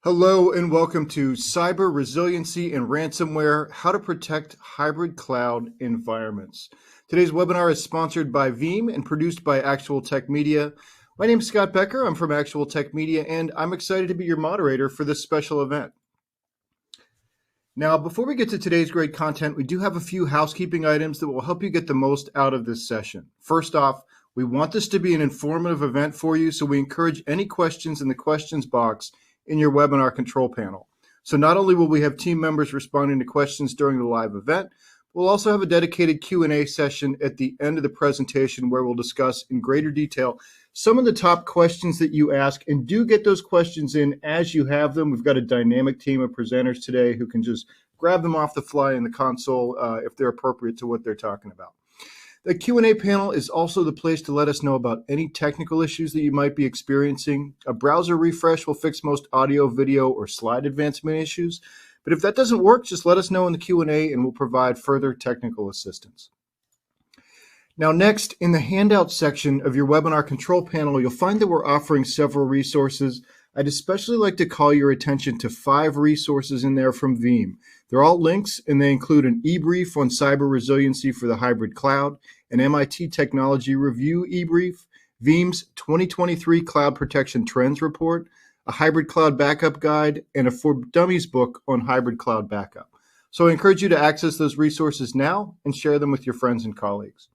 Hello and welcome to Cyber Resiliency and Ransomware, How to Protect Hybrid Cloud Environments. Today's webinar is sponsored by Veeam and produced by Actual Tech Media. My name is Scott Becker. I'm from Actual Tech Media, and I'm excited to be your moderator for this special event. Now, before we get to today's great content, we do have a few housekeeping items that will help you get the most out of this session. First off, we want this to be an informative event for you, so we encourage any questions in the questions box in your webinar control panel. So not only will we have team members responding to questions during the live event, we'll also have a dedicated Q&A session at the end of the presentation where we'll discuss in greater detail some of the top questions that you ask, and do get those questions in as you have them. We've got a dynamic team of presenters today who can just grab them off the fly in the console if they're appropriate to what they're talking about. The Q&A panel is also the place to let us know about any technical issues that you might be experiencing. A browser refresh will fix most audio, video, or slide advancement issues. But if that doesn't work, just let us know in the Q&A and we'll provide further technical assistance. Now next, in the handout section of your webinar control panel, you'll find that we're offering several resources. I'd especially like to call your attention to 5 resources in there from Veeam. They're all links, and they include an e-brief on cyber resiliency for the hybrid cloud, an MIT Technology Review e-brief, Veeam's 2023 Cloud Protection Trends Report, a hybrid cloud backup guide, and a For Dummies book on hybrid cloud backup. So I encourage you to access those resources now and share them with your friends and colleagues.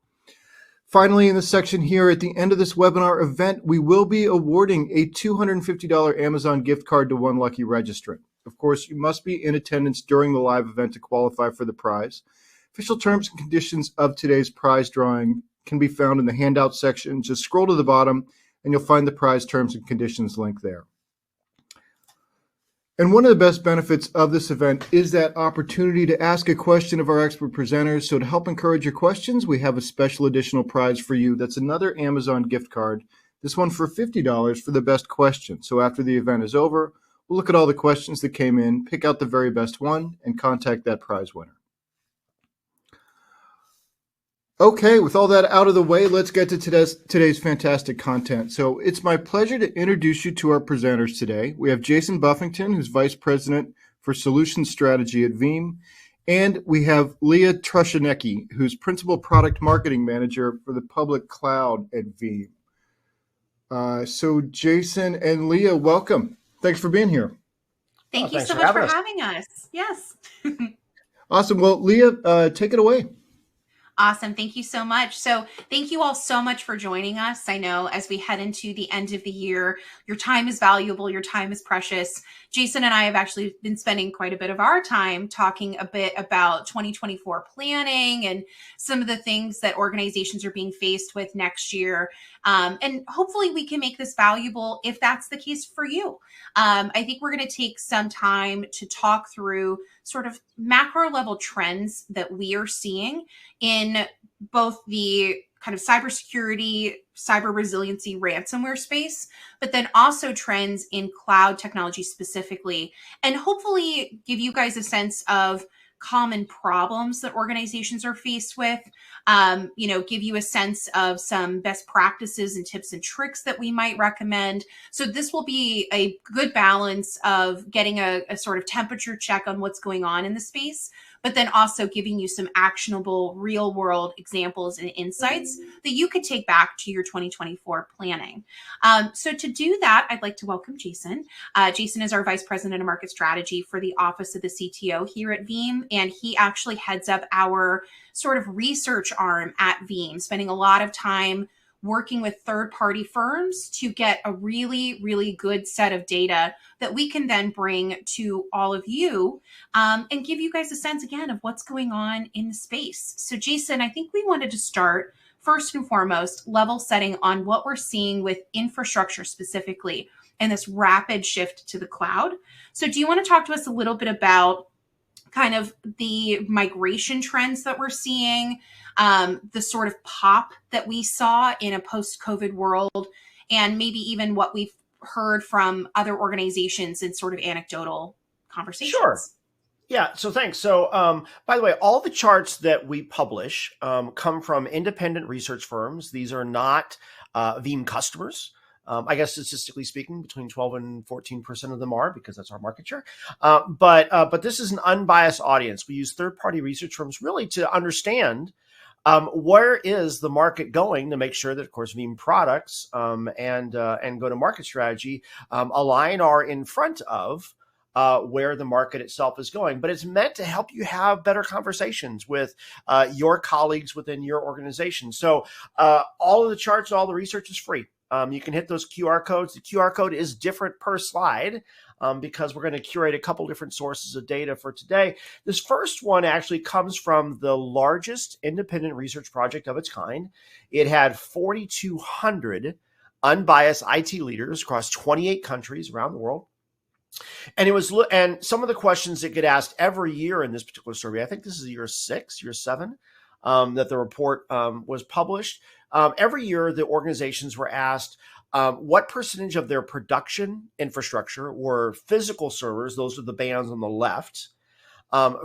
Finally, in this section here, at the end of this webinar event, we will be awarding a $250 Amazon gift card to one lucky registrant. Of course, you must be in attendance during the live event to qualify for the prize. Official terms and conditions of today's prize drawing can be found in the handout section. Just scroll to the bottom and you'll find the prize terms and conditions link there. And one of the best benefits of this event is that opportunity to ask a question of our expert presenters. So to help encourage your questions, we have a special additional prize for you. That's another Amazon gift card, this one for $50 for the best question. So after the event is over, we'll look at all the questions that came in, pick out the very best one, and contact that prize winner. Okay, with all that out of the way, let's get to today's fantastic content. So it's my pleasure to introduce you to our presenters today. We have Jason Buffington, who's Vice President for Solutions Strategy at Veeam, and we have Leah Trushanecki, who's Principal Product Marketing Manager for the Public Cloud at Veeam. So Jason and Leah, welcome. Thanks for being here. Thank you so much for having us. Yes. Awesome. Well, Leah, take it away. Awesome. Thank you so much. So thank you all so much for joining us. I know as we head into the end of the year, your time is valuable. Your time is precious. Jason and I have actually been spending quite a bit of our time talking a bit about 2024 planning and some of the things that organizations are being faced with next year. And hopefully we can make this valuable if that's the case for you. I think we're going to take some time to talk through sort of macro level trends that we are seeing in both the kind of cybersecurity, cyber resiliency, ransomware space, but then also trends in cloud technology specifically, and hopefully give you guys a sense of common problems that organizations are faced with, give you a sense of some best practices and tips and tricks that we might recommend. So this will be a good balance of getting a sort of temperature check on what's going on in the space, but then also giving you some actionable real world examples and insights that you could take back to your 2024 planning. So to do that, I'd like to welcome Jason. Jason is our Vice President of Market Strategy for the Office of the CTO here at Veeam, and he actually heads up our sort of research arm at Veeam, spending a lot of time working with third-party firms to get a really, really good set of data that we can then bring to all of you and give you guys a sense, again, of what's going on in the space. So Jason, I think we wanted to start first and foremost, level setting on what we're seeing with infrastructure specifically and this rapid shift to the cloud. So do you want to talk to us a little bit about kind of the migration trends that we're seeing, the sort of pop that we saw in a post-COVID world, and maybe even what we've heard from other organizations in sort of anecdotal conversations? Sure. Yeah, so thanks. So by the way, all the charts that we publish come from independent research firms. These are not Veeam customers. I guess statistically speaking, between 12 and 14% of them are, because that's our market share. But this is an unbiased audience. We use third-party research firms really to understand where is the market going, to make sure that, of course, Veeam products and go-to-market strategy align or in front of where the market itself is going. But it's meant to help you have better conversations with your colleagues within your organization. So all of the charts, all the research is free. You can hit those QR codes. The QR code is different per slide because we're going to curate a couple different sources of data for today. This first one actually comes from the largest independent research project of its kind. It had 4,200 unbiased IT leaders across 28 countries around the world. And some of the questions that get asked every year in this particular survey, I think this is year 6, year 7, that the report was published. Every year, the organizations were asked what percentage of their production infrastructure were physical servers, those are the bands on the left,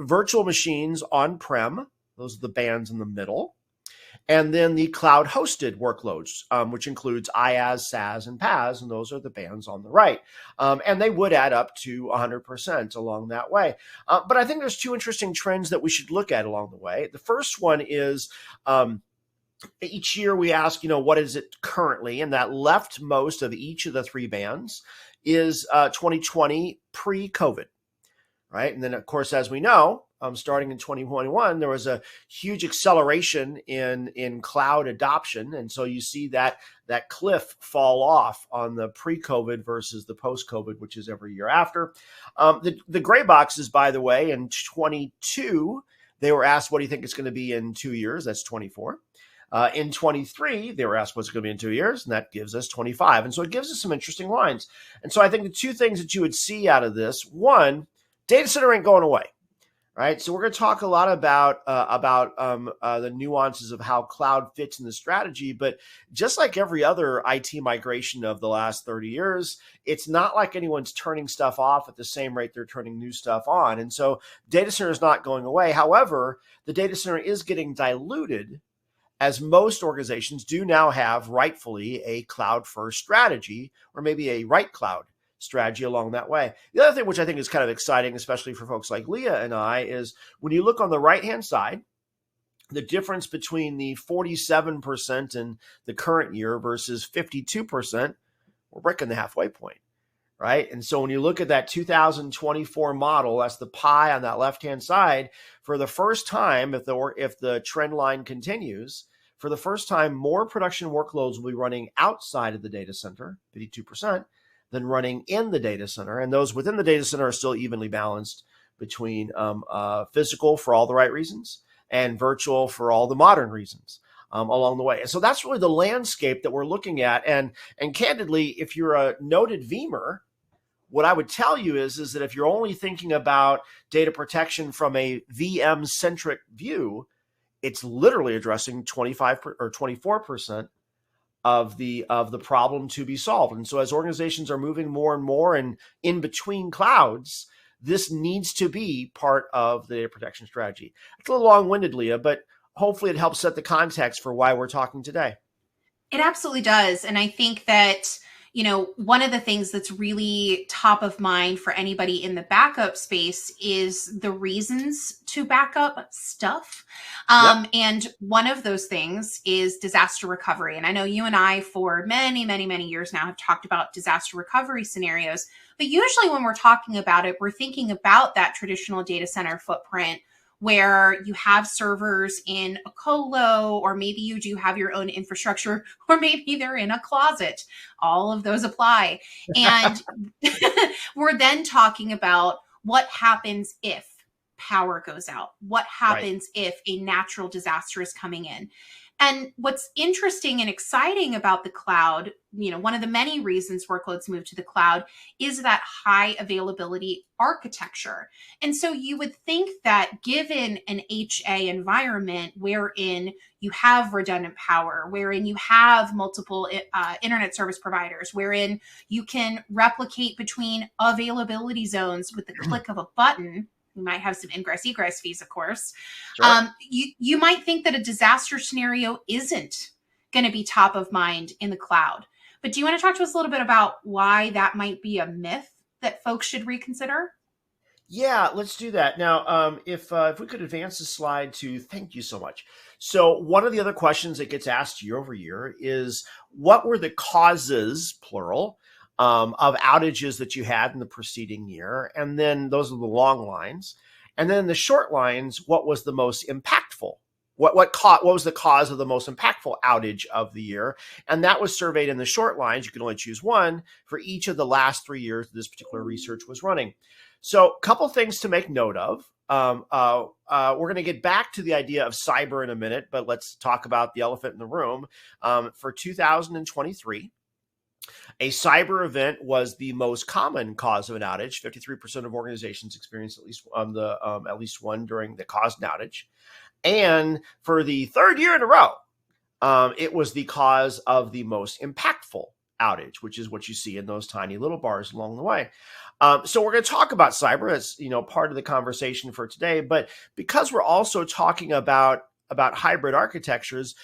virtual machines on-prem, those are the bands in the middle, and then the cloud-hosted workloads, which includes IaaS, SaaS, and PaaS, and those are the bands on the right. And they would add up to 100% along that way. But I think there's 2 interesting trends that we should look at along the way. The first one is each year we ask, what is it currently? And that leftmost of each of the 3 bands is 2020 pre-COVID, right? And then, of course, as we know, starting in 2021, there was a huge acceleration in cloud adoption. And so you see that cliff fall off on the pre-COVID versus the post-COVID, which is every year after. The gray boxes, by the way, in 22, they were asked, what do you think it's going to be in 2 years? That's 24. In 23, they were asked what's going to be in 2 years, and that gives us 25. And so it gives us some interesting lines. And so I think the 2 things that you would see out of this, one, data center ain't going away. Right, so we're going to talk a lot about the nuances of how cloud fits in the strategy. But just like every other IT migration of the last 30 years, it's not like anyone's turning stuff off at the same rate they're turning new stuff on. And so data center is not going away. However, the data center is getting diluted, as most organizations do now have rightfully a cloud-first strategy, or maybe a right cloud strategy along that way. The other thing, which I think is kind of exciting, especially for folks like Leah and I, is when you look on the right-hand side, the difference between the 47% in the current year versus 52%, we're breaking the halfway point, right? And so when you look at that 2024 model, that's the pie on that left-hand side, for the first time, if the trend line continues, for the first time, more production workloads will be running outside of the data center, 52%, than running in the data center. And those within the data center are still evenly balanced between physical for all the right reasons and virtual for all the modern reasons along the way. And so that's really the landscape that we're looking at. And candidly, if you're a noted Veeamer, what I would tell you is that if you're only thinking about data protection from a VM-centric view, it's literally addressing 25 or 24% of the problem to be solved. And so as organizations are moving more and more and in between clouds, this needs to be part of the data protection strategy. It's a little long-winded, Leah, but hopefully it helps set the context for why we're talking today. It absolutely does. And I think that, one of the things that's really top of mind for anybody in the backup space is the reasons to back up stuff. Yep. And one of those things is disaster recovery. And I know you and I, for many, many, many years now, have talked about disaster recovery scenarios. But usually when we're talking about it, we're thinking about that traditional data center footprint where you have servers in a colo, or maybe you do have your own infrastructure, or maybe they're in a closet. All of those apply. And we're then talking about what happens if power goes out, what happens if a natural disaster is coming in. And what's interesting and exciting about the cloud, one of the many reasons workloads move to the cloud is that high availability architecture. And so you would think that given an HA environment wherein you have redundant power, wherein you have multiple internet service providers, wherein you can replicate between availability zones with the click of a button, you might have some ingress egress fees, of course. Sure. You might think that a disaster scenario isn't going to be top of mind in the cloud. But do you want to talk to us a little bit about why that might be a myth that folks should reconsider? Yeah, let's do that. Now, if we could advance the slide to, thank you so much. So one of the other questions that gets asked year over year is, what were the causes, plural, of outages that you had in the preceding year? And then those are the long lines. And then the short lines, what was the most impactful? What was the cause of the most impactful outage of the year? And that was surveyed in the short lines. You can only choose one for each of the last 3 years this particular research was running. So a couple things to make note of. We're going to get back to the idea of cyber in a minute, but let's talk about the elephant in the room. For 2023, a cyber event was the most common cause of an outage. 53% of organizations experienced at least one during the caused outage. And for the third year in a row, it was the cause of the most impactful outage, which is what you see in those tiny little bars along the way. So we're going to talk about cyber as part of the conversation for today. But because we're also talking about hybrid architectures,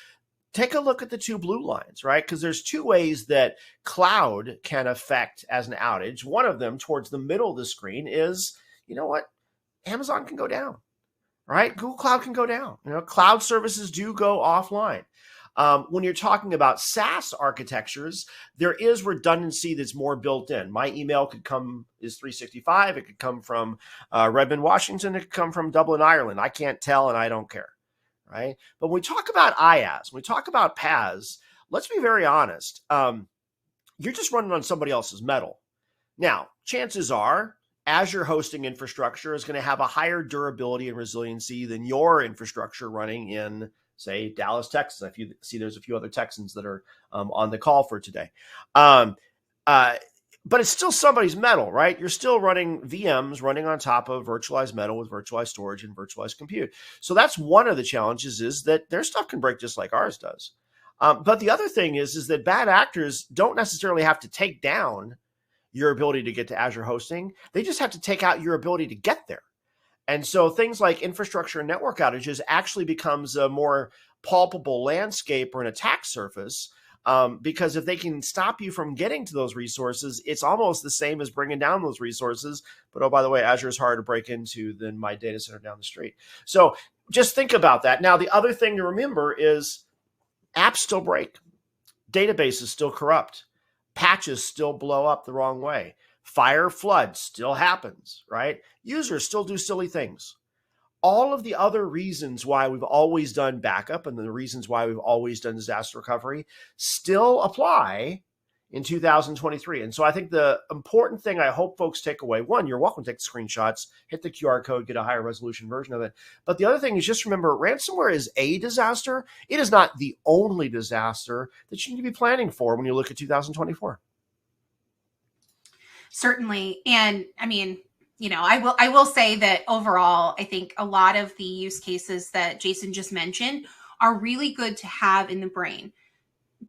take a look at the two blue lines, right? Because there's two ways that cloud can affect as an outage. One of them, towards the middle of the screen, is, Amazon can go down, right? Google Cloud can go down. Cloud services do go offline. When you're talking about SaaS architectures, there is redundancy that's more built in. My email is 365. It could come from Redmond, Washington. It could come from Dublin, Ireland. I can't tell, and I don't care, right? But when we talk about IaaS, when we talk about PaaS, let's be very honest. You're just running on somebody else's metal. Now, chances are Azure hosting infrastructure is going to have a higher durability and resiliency than your infrastructure running in, say, Dallas, Texas. If you see, there's a few other Texans that are on the call for today. But it's still somebody's metal, right? You're still running VMs running on top of virtualized metal with virtualized storage and virtualized compute. So that's one of the challenges, is that their stuff can break just like ours does. But the other thing is that bad actors don't necessarily have to take down your ability to get to Azure hosting. They just have to take out your ability to get there. And so things like infrastructure and network outages actually becomes a more palpable landscape or an attack surface, because if they can stop you from getting to those resources, it's almost the same as bringing down those resources. But, oh, by the way, Azure is harder to break into than my data center down the street. So just think about that. Now, the other thing to remember is apps still break. Databases still corrupt. Patches still blow up the wrong way. Fire, flood still happens, right? Users still do silly things. All of the other reasons why we've always done backup and the reasons why we've always done disaster recovery still apply in 2023. And so I think the important thing I hope folks take away, one, you're welcome to take the screenshots, hit the QR code, get a higher resolution version of it. But the other thing is, just remember, ransomware is a disaster. It is not the only disaster that you need to be planning for when you look at 2024. Certainly. And I mean, I will say that overall, I think a lot of the use cases that Jason just mentioned are really good to have in the brain.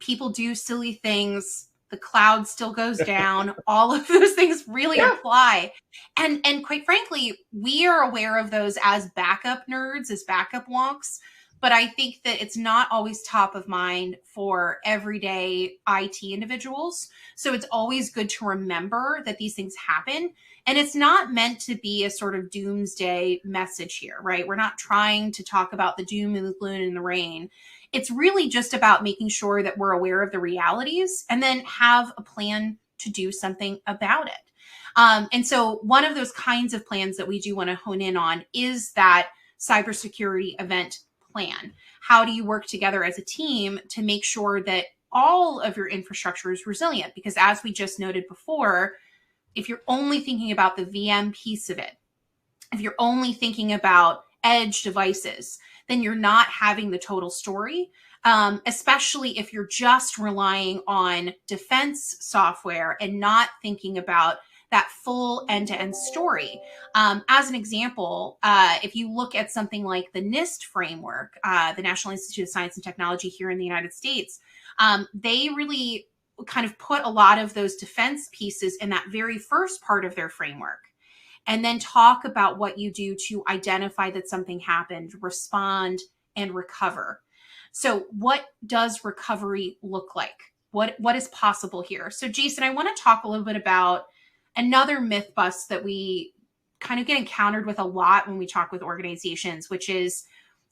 People do silly things. The cloud still goes down. All of those things really apply. And quite frankly, we are aware of those as backup nerds, as backup wonks. But I think that it's not always top of mind for everyday IT individuals. So it's always good to remember that these things happen. And it's not meant to be a sort of doomsday message here, right? We're not trying to talk about the doom and the gloom and the rain. It's really just about making sure that we're aware of the realities and then have a plan to do something about it. And so one of those kinds of plans that we do want to hone in on is that cybersecurity event plan. How do you work together as a team to make sure that all of your infrastructure is resilient? Because as we just noted before, if you're only thinking about the VM piece of it, if you're only thinking about edge devices, then you're not having the total story, especially if you're just relying on defense software and not thinking about that full end-to-end story. As an example, if you look at something like the NIST framework, the National Institute of Science and Technology here in the United States, they really kind of put a lot of those defense pieces in that very first part of their framework, and then talk about what you do to identify that something happened, respond, and recover. So what does recovery look like? what is possible here. So Jason, I want to talk a little bit about another myth bust that we kind of get encountered with a lot when we talk with organizations, which is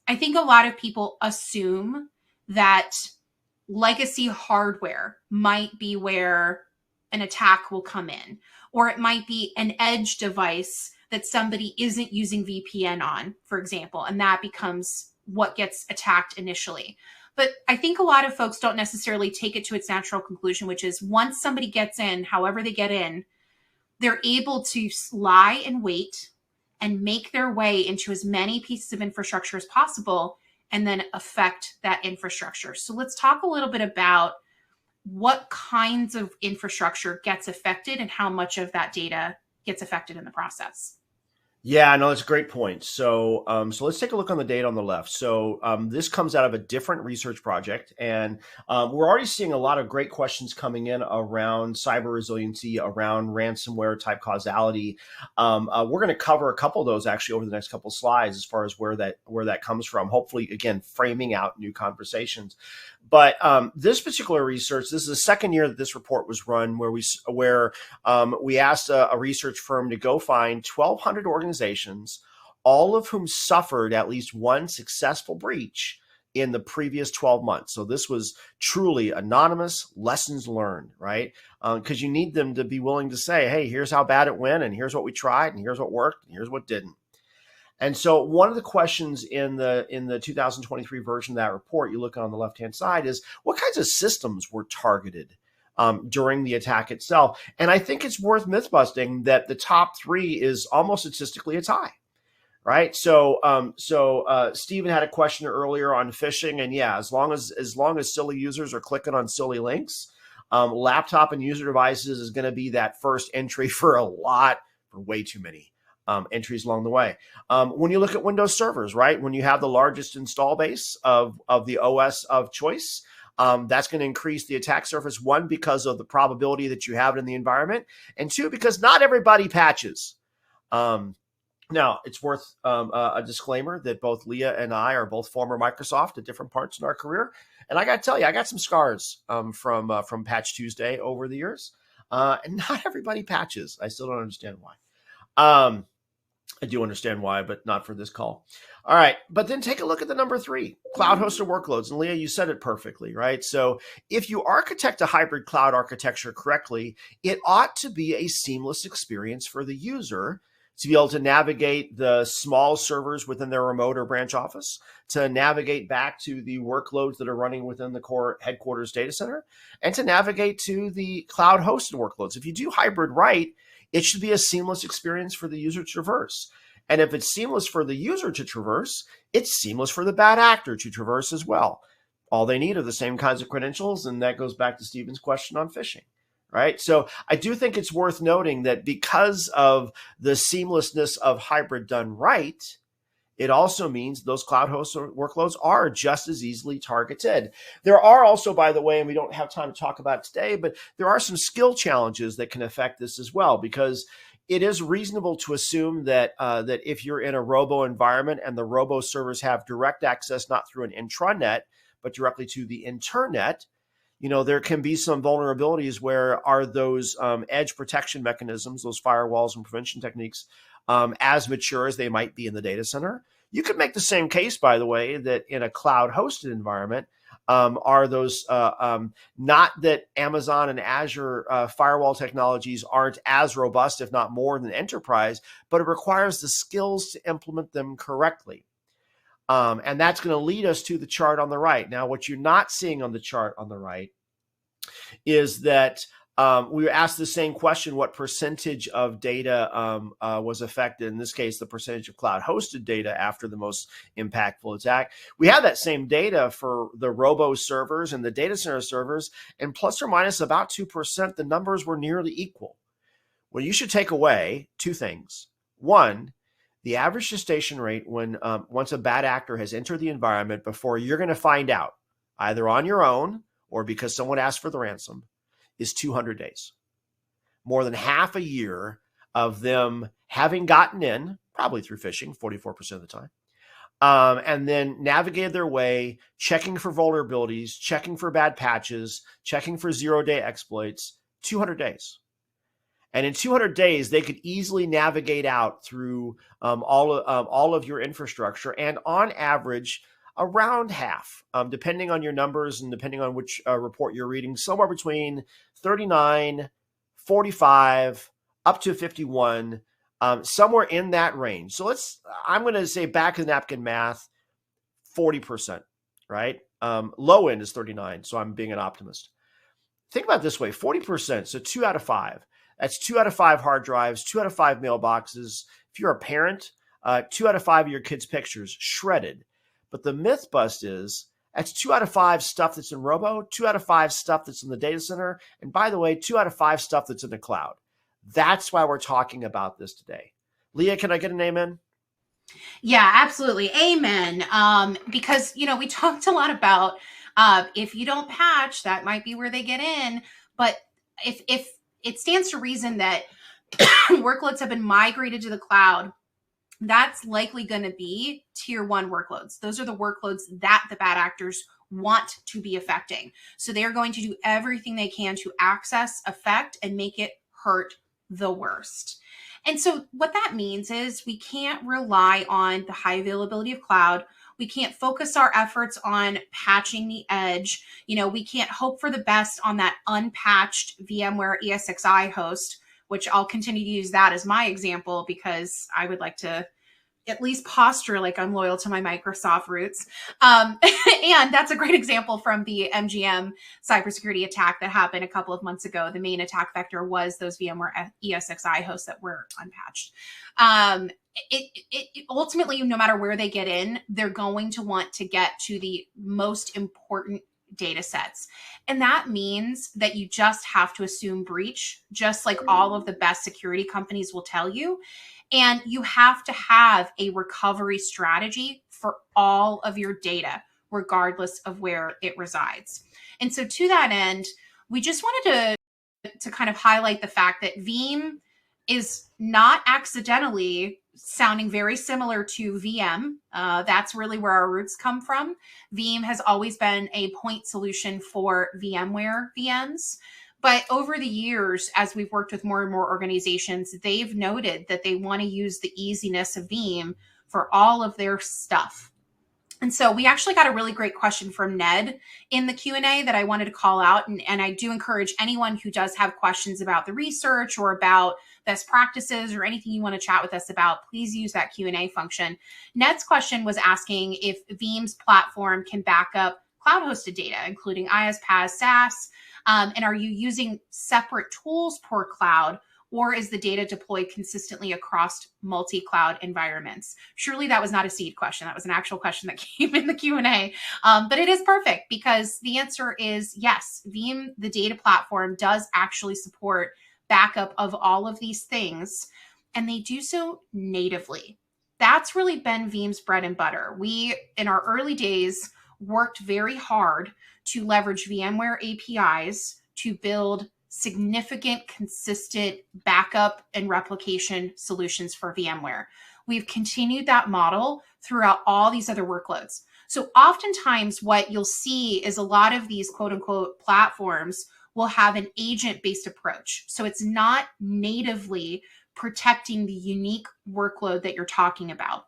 I think a lot of people assume that legacy hardware might be where an attack will come in, or it might be an edge device that somebody isn't using VPN on, for example, and that becomes what gets attacked initially. But I think a lot of folks don't necessarily take it to its natural conclusion, which is once somebody gets in, however they get in, they're able to lie in wait and make their way into as many pieces of infrastructure as possible and then affect that infrastructure. So let's talk a little bit about what kinds of infrastructure gets affected and how much of that data gets affected in the process. Yeah, no, that's a great point. So, so let's take a look on the data on the left. So, this comes out of a different research project, and we're already seeing a lot of great questions coming in around cyber resiliency, around ransomware type causality. We're going to cover a couple of those actually over the next couple of slides, as far as where that comes from. Hopefully, again, framing out new conversations. But this particular research, this is the second year that this report was run, where we asked a research firm to go find 1,200 organizations, all of whom suffered at least one successful breach in the previous 12 months. So this was truly anonymous lessons learned, right? Because you need them to be willing to say, hey, here's how bad it went, and here's what we tried, and here's what worked, and here's what didn't. And so one of the questions in the 2023 version of that report, you look on the left-hand side, is what kinds of systems were targeted during the attack itself? And I think it's worth myth busting that the top three is almost statistically a tie, right? So Stephen had a question earlier on phishing, and yeah, as long as silly users are clicking on silly links, laptop and user devices is going to be that first entry for way too many entries along the way. When you look at Windows servers, right, when you have the largest install base of the OS of choice, that's going to increase the attack surface, one, because of the probability that you have it in the environment, and two, because not everybody patches. Now, it's worth a disclaimer that both Leah and I are both former Microsoft at different parts in our career. And I got to tell you, I got some scars from Patch Tuesday over the years. And not everybody patches. I still don't understand why. I do understand why, but not for this call. All right. But then take a look at the number 3, cloud hosted workloads. And Leah, you said it perfectly, right? So if you architect a hybrid cloud architecture correctly, it ought to be a seamless experience for the user to be able to navigate the small servers within their remote or branch office, to navigate back to the workloads that are running within the core headquarters data center, and to navigate to the cloud hosted workloads. If you do hybrid right, it should be a seamless experience for the user to traverse. And if it's seamless for the user to traverse, it's seamless for the bad actor to traverse as well. All they need are the same kinds of credentials, and that goes back to Stephen's question on phishing, right? So I do think it's worth noting that because of the seamlessness of hybrid done right, it also means those cloud hosted workloads are just as easily targeted. There are also, by the way, and we don't have time to talk about it today, but there are some skill challenges that can affect this as well, because it is reasonable to assume that that if you're in a robo environment and the robo servers have direct access, not through an intranet, but directly to the internet, there can be some vulnerabilities where are those edge protection mechanisms, those firewalls and prevention techniques, as mature as they might be in the data center. You could make the same case, by the way, that in a cloud-hosted environment, are those not that Amazon and Azure firewall technologies aren't as robust, if not more than enterprise, but it requires the skills to implement them correctly. And that's going to lead us to the chart on the right. Now, what you're not seeing on the chart on the right is that we were asked the same question: what percentage of data was affected? In this case, the percentage of cloud-hosted data after the most impactful attack. We have that same data for the robo servers and the data center servers, and plus or minus about 2%, the numbers were nearly equal. Well, you should take away two things. One, the average gestation rate when once a bad actor has entered the environment before you're going to find out, either on your own or because someone asked for the ransom, is 200 days. More than half a year of them having gotten in, probably through phishing, 44% of the time, and then navigated their way, checking for vulnerabilities, checking for bad patches, checking for zero-day exploits, 200 days. And in 200 days, they could easily navigate out through all of your infrastructure, and on average, around half, depending on your numbers and depending on which report you're reading, somewhere between 39, 45, up to 51, somewhere in that range. So I'm going to say back of the napkin math, 40%, right? Low end is 39, so I'm being an optimist. Think about it this way, 40%, so 2 out of 5. That's 2 out of 5 hard drives, 2 out of 5 mailboxes. If you're a parent, 2 out of 5 of your kids' pictures shredded. But the myth bust is that's 2 out of 5 stuff that's in Robo, 2 out of 5 stuff that's in the data center, and by the way, 2 out of 5 stuff that's in the cloud. That's why we're talking about this today. Leah, can I get an amen? Yeah, absolutely. Amen. Because, we talked a lot about if you don't patch, that might be where they get in. But if it stands to reason that workloads have been migrated to the cloud, that's likely going to be tier 1 workloads. Those are the workloads that the bad actors want to be affecting. So they're going to do everything they can to access, affect, and make it hurt the worst. And so what that means is we can't rely on the high availability of cloud. We can't focus our efforts on patching the edge. We can't hope for the best on that unpatched VMware ESXi host, which I'll continue to use that as my example because I would like to at least posture like I'm loyal to my Microsoft roots. And that's a great example from the MGM cybersecurity attack that happened a couple of months ago. The main attack vector was those VMware ESXi hosts that were unpatched. It ultimately, no matter where they get in, they're going to want to get to the most important data sets. And that means that you just have to assume breach, just like all of the best security companies will tell you. And you have to have a recovery strategy for all of your data, regardless of where it resides. And so to that end, we just wanted to kind of highlight the fact that Veeam is not accidentally sounding very similar to VM. That's really where our roots come from. Veeam has always been a point solution for VMware VMs. But over the years, as we've worked with more and more organizations, they've noted that they want to use the easiness of Veeam for all of their stuff. And so we actually got a really great question from Ned in the Q&A that I wanted to call out. And I do encourage anyone who does have questions about the research or about best practices or anything you want to chat with us about, please use that Q&A function. Ned's question was asking if Veeam's platform can back up cloud-hosted data, including IaaS, PaaS, SaaS. And are you using separate tools per cloud, or is the data deployed consistently across multi-cloud environments? Surely that was not a seed question. That was an actual question that came in the Q&A. But it is perfect because the answer is yes. Veeam, the data platform, does actually support backup of all of these things, and they do so natively. That's really been Veeam's bread and butter. We, in our early days, worked very hard to leverage VMware APIs to build significant, consistent backup and replication solutions for VMware. We've continued that model throughout all these other workloads. So oftentimes what you'll see is a lot of these quote unquote platforms will have an agent-based approach. So it's not natively protecting the unique workload that you're talking about.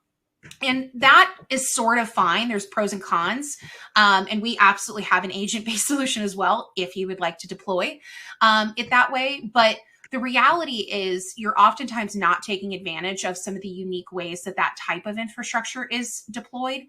And that is sort of fine. There's pros and cons. And we absolutely have an agent-based solution as well, if you would like to deploy it that way. But the reality is you're oftentimes not taking advantage of some of the unique ways that that type of infrastructure is deployed.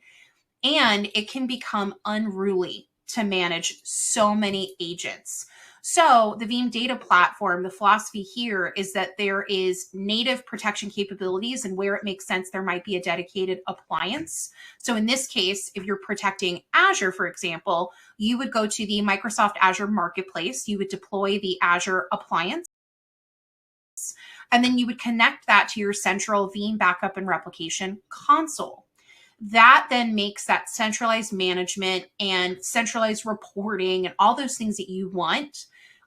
And it can become unruly to manage so many agents. So the Veeam data platform, the philosophy here is that there is native protection capabilities, and where it makes sense, there might be a dedicated appliance. So in this case, if you're protecting Azure, for example, you would go to the Microsoft Azure Marketplace, you would deploy the Azure appliance, and then you would connect that to your central Veeam backup and replication console. That then makes that centralized management and centralized reporting and all those things that you want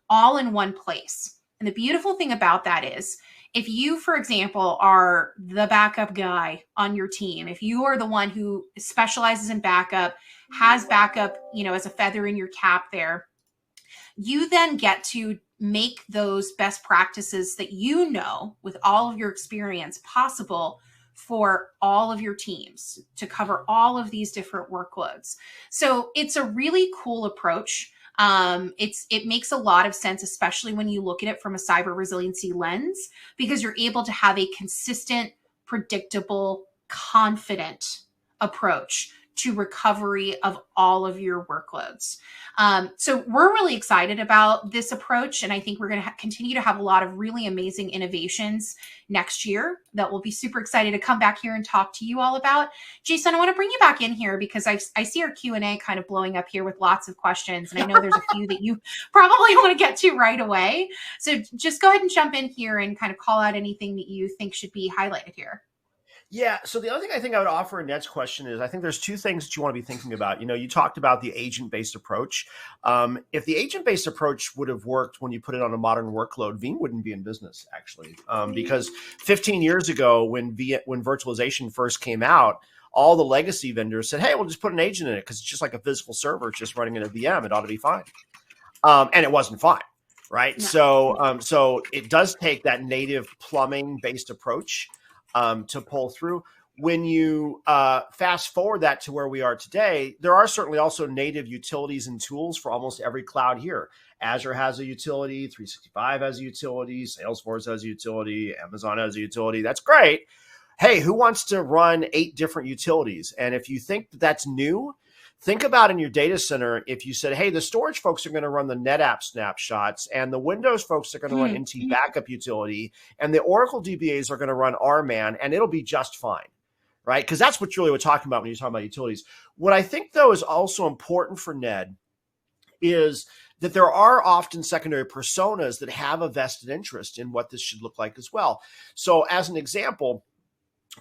all in one place. And the beautiful thing about that is if you, for example, are the backup guy on your team, if you are the one who specializes in backup, has backup, as a feather in your cap there, you then get to make those best practices that with all of your experience possible for all of your teams to cover all of these different workloads. So it's a really cool approach. It makes a lot of sense, especially when you look at it from a cyber resiliency lens, because you're able to have a consistent, predictable, confident approach to recovery of all of your workloads. So we're really excited about this approach. And I think we're going to continue to have a lot of really amazing innovations next year that we'll be super excited to come back here and talk to you all about. Jason, I want to bring you back in here because I see our Q&A kind of blowing up here with lots of questions. And I know there's a few that you probably want to get to right away. So just go ahead and jump in here and kind of call out anything that you think should be highlighted here. Yeah. So the other thing I think I would offer in Ned's question is I think there's two things that you want to be thinking about. You talked about the agent-based approach. If the agent-based approach would have worked when you put it on a modern workload, Veeam wouldn't be in business, actually. Because 15 years ago, when virtualization first came out, all the legacy vendors said, hey, we'll just put an agent in it because it's just like a physical server. It's just running in a VM. It ought to be fine. And it wasn't fine. Right. No. So it does take that native plumbing-based approach to pull through. When you fast forward that to where we are today, there are certainly also native utilities and tools for almost every cloud here. Azure has a utility, 365 has a utility, Salesforce has a utility, Amazon has a utility. That's great. Hey, who wants to run 8 different utilities? And if you think that's new, think about in your data center, if you said, hey, the storage folks are going to run the NetApp snapshots and the Windows folks are going to run NT backup utility and the Oracle DBAs are going to run RMAN and it'll be just fine, right? Because that's what really we're talking about when you're talking about utilities. What I think, though, is also important for Ned is that there are often secondary personas that have a vested interest in what this should look like as well. So as an example,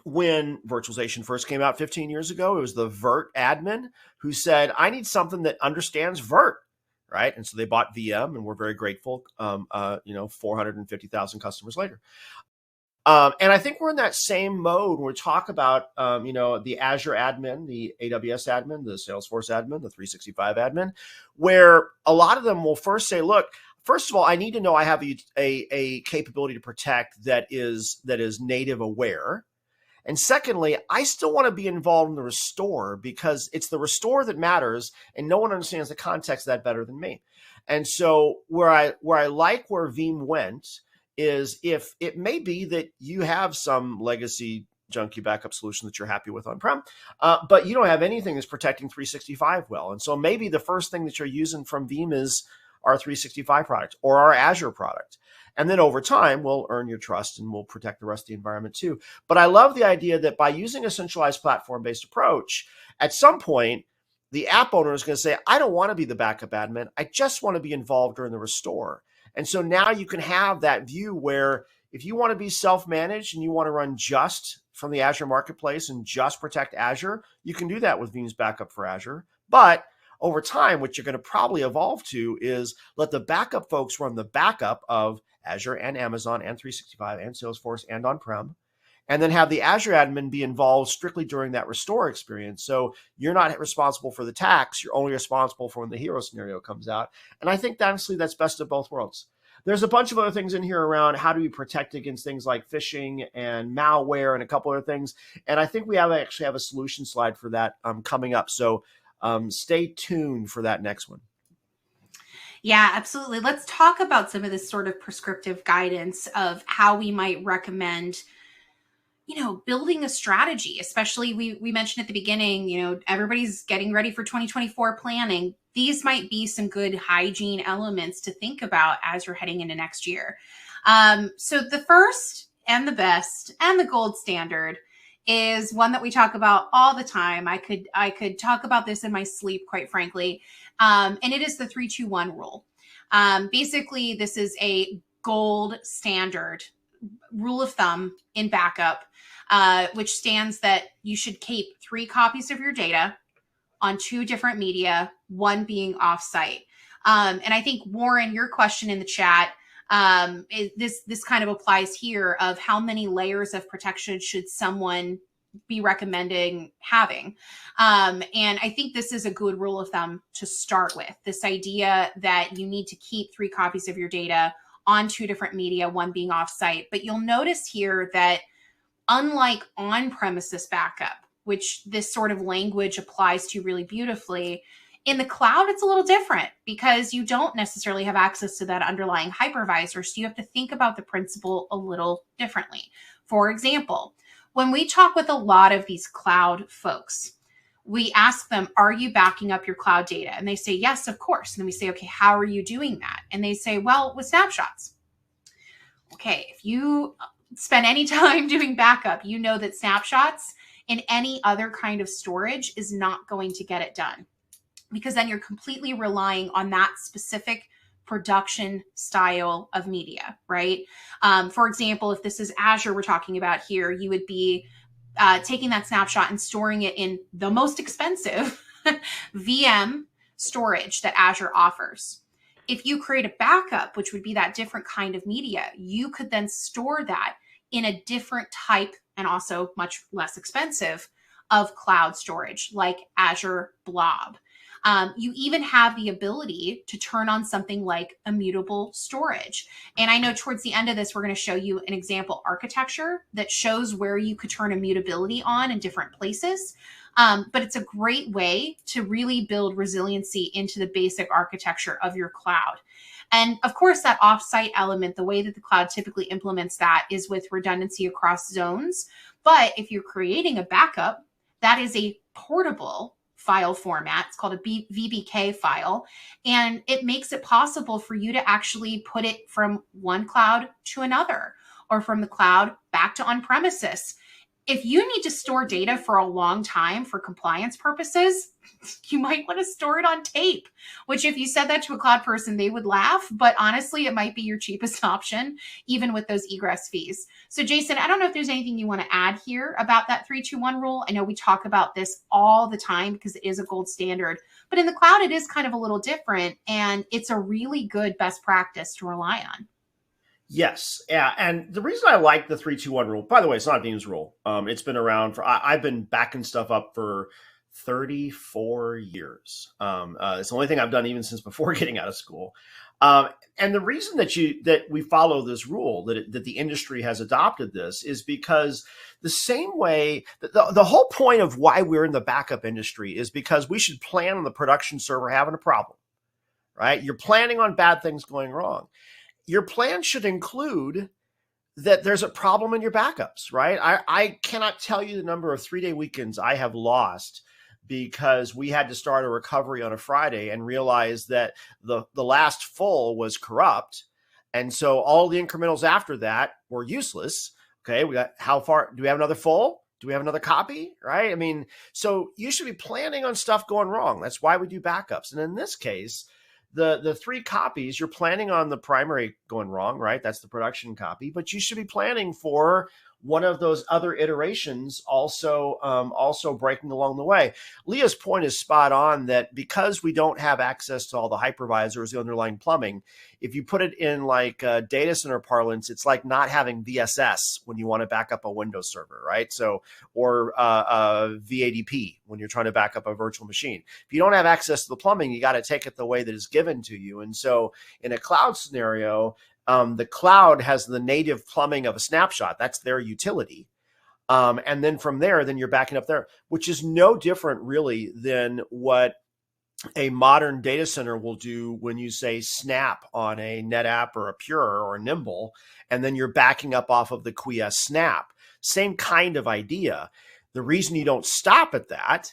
when virtualization first came out 15 years ago, it was the Virt admin who said, I need something that understands Virt, right? And so they bought VM and we're very grateful, 450,000 customers later. And I think we're in that same mode when we talk about, the Azure admin, the AWS admin, the Salesforce admin, the 365 admin, where a lot of them will first say, look, first of all, I need to know I have a capability to protect that is native aware. And secondly, I still want to be involved in the restore because it's the restore that matters and no one understands the context of that better than me. And so where I like where Veeam went is if it may be that you have some legacy junky backup solution that you're happy with on-prem, but you don't have anything that's protecting 365 well. And so maybe the first thing that you're using from Veeam is our 365 product or our Azure product. And then over time, we'll earn your trust and we'll protect the rest of the environment too. But I love the idea that by using a centralized platform-based approach, at some point, the app owner is going to say, I don't want to be the backup admin. I just want to be involved during the restore. And so now you can have that view where if you want to be self-managed and you want to run just from the Azure Marketplace and just protect Azure, you can do that with Veeam's backup for Azure. But over time, what you're going to probably evolve to is let the backup folks run the backup of Azure and Amazon and 365 and Salesforce and on-prem, and then have the Azure admin be involved strictly during that restore experience. So you're not responsible for the tax. You're only responsible for when the hero scenario comes out. And I think, honestly, that's best of both worlds. There's a bunch of other things in here around how do we protect against things like phishing and malware and a couple other things. And I think we actually have a solution slide for that coming up. So stay tuned for that next one. Yeah, absolutely. Let's talk about some of this sort of prescriptive guidance of how we might recommend, building a strategy, especially we mentioned at the beginning, everybody's getting ready for 2024 planning. These might be some good hygiene elements to think about as you're heading into next year. So the first and the best and the gold standard is one that we talk about all the time. I could talk about this in my sleep, quite frankly. And it is the 3-2-1 rule. Basically, this is a gold standard rule of thumb in backup, which stands that you should keep 3 copies of your data on 2 different media, one being offsite. And I think, Warren, your question in the chat This kind of applies here of how many layers of protection should someone be recommending having. And I think this is a good rule of thumb to start with, this idea that you need to keep 3 copies of your data on 2 different media, one being offsite. But you'll notice here that unlike on-premises backup, which this sort of language applies to really beautifully, in the cloud, it's a little different because you don't necessarily have access to that underlying hypervisor. So you have to think about the principle a little differently. For example, when we talk with a lot of these cloud folks, we ask them, are you backing up your cloud data? And they say, yes, of course. And then we say, okay, how are you doing that? And they say, well, with snapshots. Okay, if you spend any time doing backup, you know that snapshots in any other kind of storage is not going to get it done, because then you're completely relying on that specific production style of media, right? For example, if this is Azure we're talking about here, you would be taking that snapshot and storing it in the most expensive VM storage that Azure offers. If you create a backup, which would be that different kind of media, you could then store that in a different type and also much less expensive of cloud storage, like Azure Blob. You even have the ability to turn on something like immutable storage. And I know towards the end of this, we're going to show you an example architecture that shows where you could turn immutability on in different places. But it's a great way to really build resiliency into the basic architecture of your cloud. And of course, that offsite element, the way that the cloud typically implements that is with redundancy across zones. But if you're creating a backup, that is a portable file format. It's called a VBK file. And it makes it possible for you to actually put it from one cloud to another, or from the cloud back to on-premises. If you need to store data for a long time for compliance purposes, you might want to store it on tape, which if you said that to a cloud person, they would laugh. But honestly, it might be your cheapest option, even with those egress fees. So Jason, I don't know if there's anything you want to add here about that 3-2-1 rule. I know we talk about this all the time because it is a gold standard, but in the cloud, it is kind of a little different. And it's a really good best practice to rely on. Yes. Yeah. And the reason I like the 3-2-1 rule, by the way, it's not Veeam's rule. It's been around for, I've been backing stuff up for 34 years. It's the only thing I've done even since before getting out of school. And the reason that we follow this rule, that the industry has adopted this, is because the same way, the whole point of why we're in the backup industry is because we should plan on the production server having a problem, right? You're planning on bad things going wrong. Your plan should include that there's a problem in your backups, right? I cannot tell you the number of 3-day weekends I have lost because we had to start a recovery on a Friday and realize that the last full was corrupt. And so all the incrementals after that were useless. Okay, we got, how far, do we have another full? Do we have another copy, right? I mean, so you should be planning on stuff going wrong. That's why we do backups. And in this case, the 3 copies, you're planning on the primary going wrong, right? That's the production copy, but you should be planning for one of those other iterations also breaking along the way. Leah's point is spot on that because we don't have access to all the hypervisors, the underlying plumbing, if you put it in like data center parlance, it's like not having VSS when you want to back up a Windows server, right? So, or VADP when you're trying to back up a virtual machine. If you don't have access to the plumbing, you got to take it the way that is given to you. And so in a cloud scenario, the cloud has the native plumbing of a snapshot. That's their utility. And then from there, then you're backing up there, which is no different really than what a modern data center will do when you say snap on a NetApp or a Pure or a Nimble, and then you're backing up off of the Quiesce snap. Same kind of idea. The reason you don't stop at that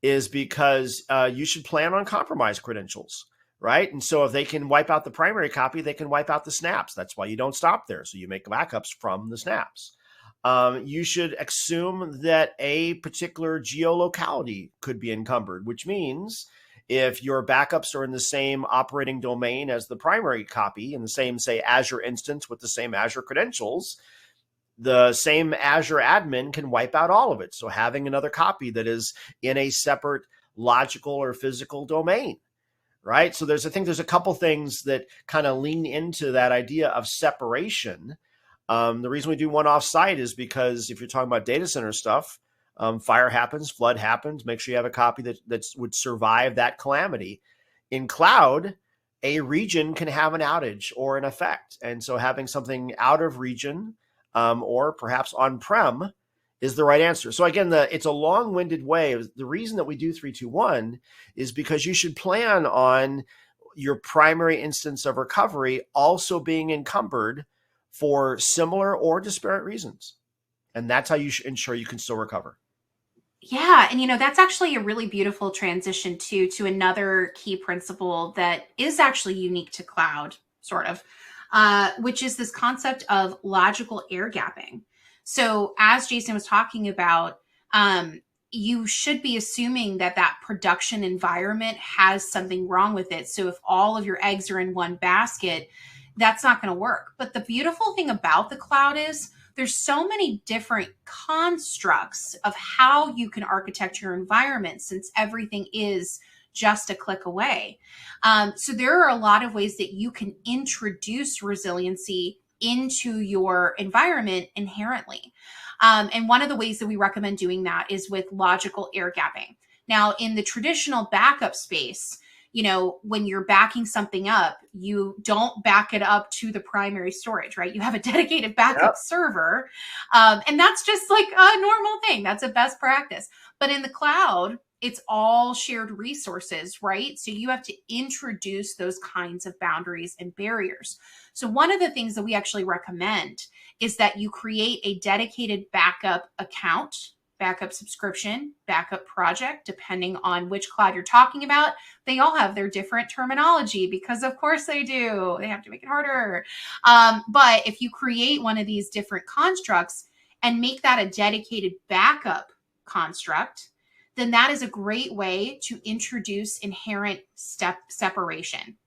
is because you should plan on compromised credentials. Right. And so if they can wipe out the primary copy, they can wipe out the snaps. That's why you don't stop there. So you make backups from the snaps. You should assume that a particular geolocality could be encumbered, which means if your backups are in the same operating domain as the primary copy in the same, say, Azure instance with the same Azure credentials, the same Azure admin can wipe out all of it. So having another copy that is in a separate logical or physical domain. right? So I think there's a couple things that kind of lean into that idea of separation. The reason we do one off-site is because if you're talking about data center stuff, fire happens, flood happens, make sure you have a copy that would survive that calamity. In cloud, a region can have an outage or an effect. And so having something out of region or perhaps on-prem is the right answer. So again, it's a long-winded way. The reason that we do 3-2-1 is because you should plan on your primary instance of recovery also being encumbered for similar or disparate reasons. And that's how you should ensure you can still recover. Yeah. And, that's actually a really beautiful transition to another key principle that is actually unique to cloud, sort of, which is this concept of logical air gapping. So as Jason was talking about, you should be assuming that production environment has something wrong with it. So if all of your eggs are in one basket, that's not going to work. But the beautiful thing about the cloud is there's so many different constructs of how you can architect your environment, since everything is just a click away. So there are a lot of ways that you can introduce resiliency into your environment inherently. And one of the ways that we recommend doing that is with logical air gapping. Now, in the traditional backup space, when you're backing something up, you don't back it up to the primary storage, right? You have a dedicated backup server. And that's just like a normal thing. That's a best practice. But in the cloud, it's all shared resources, right? So you have to introduce those kinds of boundaries and barriers. So one of the things that we actually recommend is that you create a dedicated backup account, backup subscription, backup project, depending on which cloud you're talking about. They all have their different terminology because of course they do. They have to make it harder. But if you create one of these different constructs and make that a dedicated backup construct, then that is a great way to introduce inherent step separation.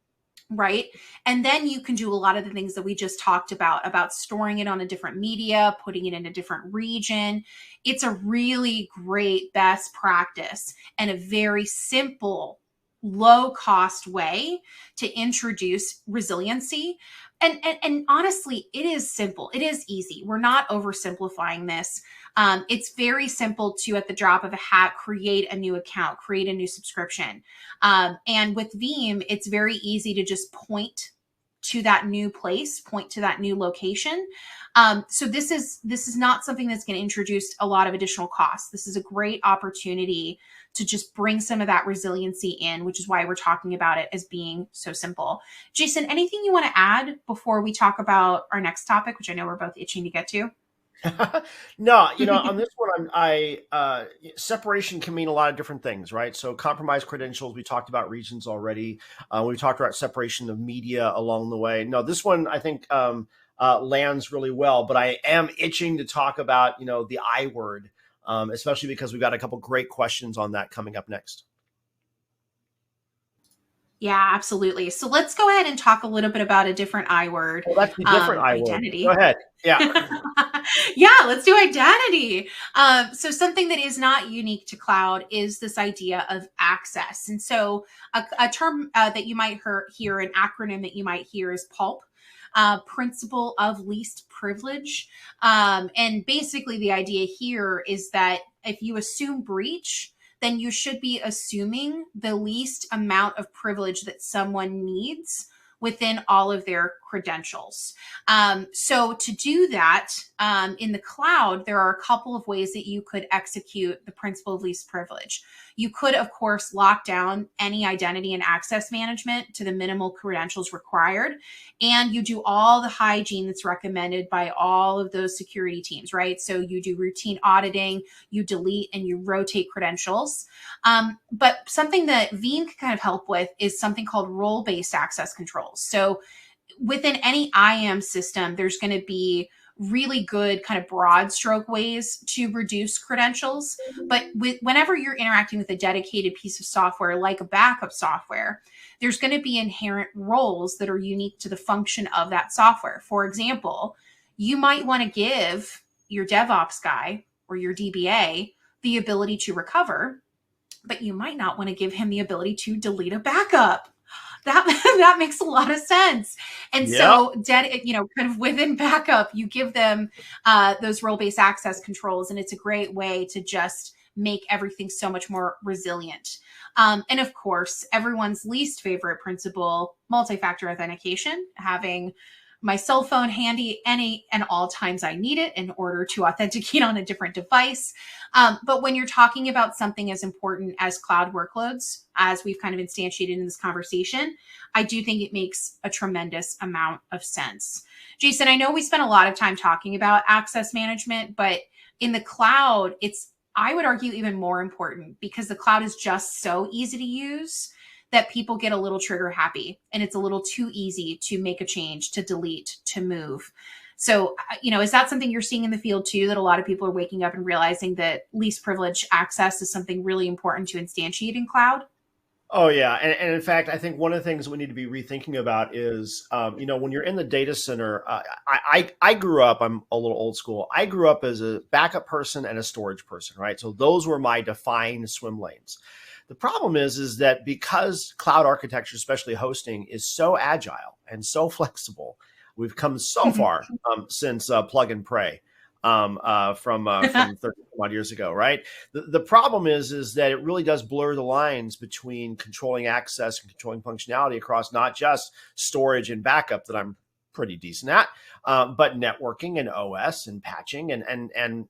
Right. And then you can do a lot of the things that we just talked about storing it on a different media, putting it in a different region. It's a really great best practice and a very simple, low cost way to introduce resiliency. And honestly, it is simple. It is easy. We're not oversimplifying this. It's very simple to, at the drop of a hat, create a new account, create a new subscription. And with Veeam, it's very easy to just point to that new place, point to that new location. So this is not something that's going to introduce a lot of additional costs. This is a great opportunity to just bring some of that resiliency in, which is why we're talking about it as being so simple. Jason, anything you want to add before we talk about our next topic, which I know we're both itching to get to? No, on this one, separation can mean a lot of different things, right? So compromised credentials, we talked about regions already. We talked about separation of media along the way. No, this one I think lands really well, but I am itching to talk about, the I word, especially because we've got a couple great questions on that coming up next. Yeah, absolutely. So let's go ahead and talk a little bit about a different I word. Well, that's the different I word. Identity. Go ahead. Yeah. Yeah, let's do identity. So something that is not unique to cloud is this idea of access. And so a term that you might hear, an acronym that you might hear is PULP. Principle of least privilege. And basically the idea here is that if you assume breach, then you should be assuming the least amount of privilege that someone needs within all of their credentials. So to do that in the cloud, there are a couple of ways that you could execute the principle of least privilege. You could, of course, lock down any identity and access management to the minimal credentials required. And you do all the hygiene that's recommended by all of those security teams, right? So you do routine auditing, you delete and you rotate credentials. But something that Veeam can kind of help with is something called role-based access controls. So within any IAM system, there's going to be really good kind of broad stroke ways to reduce credentials. But whenever you're interacting with a dedicated piece of software, like a backup software, there's going to be inherent roles that are unique to the function of that software. For example, you might want to give your DevOps guy or your DBA the ability to recover, but you might not want to give him the ability to delete a backup. that makes a lot of sense. And Yeah. so, kind of within backup, you give them those role-based access controls, and it's a great way to just make everything so much more resilient. And of course, everyone's least favorite principle, multi-factor authentication, having my cell phone handy any and all times I need it in order to authenticate on a different device. But when you're talking about something as important as cloud workloads, as we've kind of instantiated in this conversation, I do think it makes a tremendous amount of sense. Jason, I know we spent a lot of time talking about access management, but in the cloud, it's, I would argue, even more important because the cloud is just so easy to use that people get a little trigger happy, and it's a little too easy to make a change, to delete, to move. So, is that something you're seeing in the field too, that a lot of people are waking up and realizing that least privilege access is something really important to instantiate in cloud? Oh, yeah. And in fact, I think one of the things we need to be rethinking about is, when you're in the data center, I grew up, I'm a little old school. I grew up as a backup person and a storage person, right? So those were my defined swim lanes. The problem is that because cloud architecture, especially hosting, is so agile and so flexible, we've come so far since plug and pray from 30 odd years ago, right? The problem is that it really does blur the lines between controlling access and controlling functionality across not just storage and backup that I'm pretty decent at, but networking and OS and patching and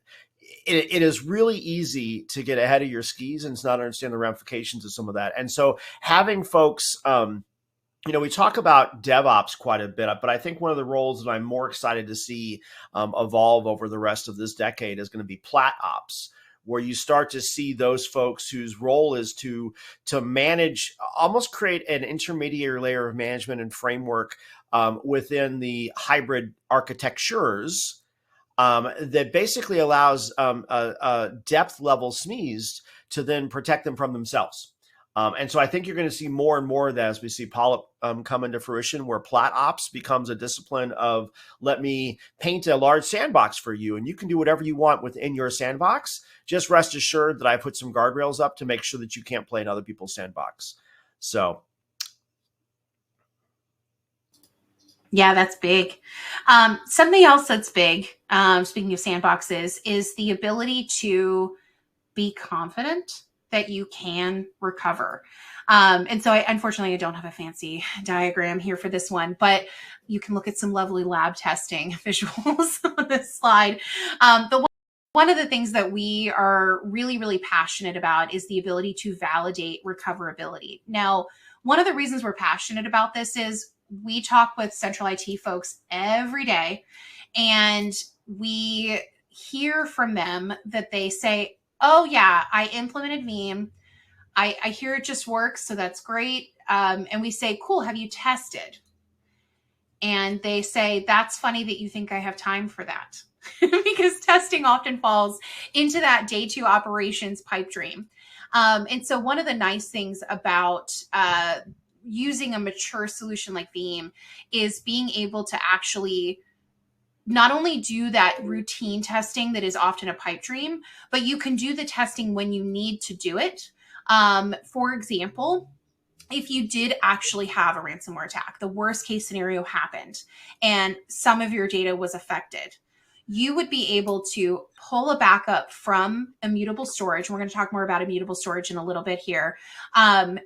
it is really easy to get ahead of your skis and not understand the ramifications of some of that. And so having folks, we talk about DevOps quite a bit, but I think one of the roles that I'm more excited to see evolve over the rest of this decade is going to be PlatOps, where you start to see those folks whose role is to manage, almost create an intermediary layer of management and framework within the hybrid architectures that basically allows depth level SMEs to then protect them from themselves. And so I think you're going to see more and more of that as we see Polyp come into fruition, where PlatOps becomes a discipline of, let me paint a large sandbox for you, and you can do whatever you want within your sandbox. Just rest assured that I put some guardrails up to make sure that you can't play in other people's sandbox. So. Yeah, that's big. Something else that's big, speaking of sandboxes, is the ability to be confident that you can recover. And so unfortunately, I don't have a fancy diagram here for this one, but you can look at some lovely lab testing visuals on this slide. But one of the things that we are really, really passionate about is the ability to validate recoverability. Now, one of the reasons we're passionate about this is we talk with central IT folks every day, and we hear from them that they say, oh yeah, I implemented Veeam. I hear it just works, so that's great. And we say, cool, have you tested? And they say, that's funny that you think I have time for that. Because testing often falls into that day two operations pipe dream. And so one of the nice things about using a mature solution like Veeam is being able to actually not only do that routine testing that is often a pipe dream, but you can do the testing when you need to do it. For example, if you did actually have a ransomware attack, the worst case scenario happened, and some of your data was affected, you would be able to pull a backup from immutable storage. We're going to talk more about immutable storage in a little bit here, and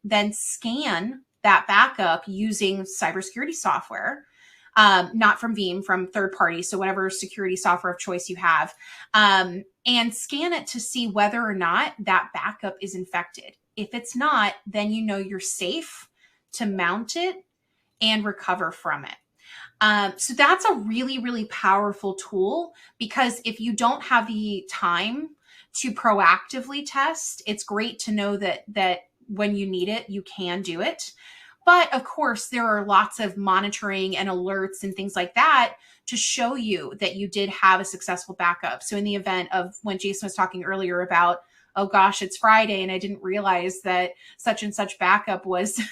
then scan that backup using cybersecurity software. Not from Veeam, from third party. So whatever security software of choice you have, and scan it to see whether or not that backup is infected. If it's not, then you know you're safe to mount it and recover from it. So that's a really, really powerful tool, because if you don't have the time to proactively test, it's great to know that when you need it, you can do it. But of course, there are lots of monitoring and alerts and things like that to show you that you did have a successful backup. So in the event of when Jason was talking earlier about, oh gosh, it's Friday and I didn't realize that such and such backup was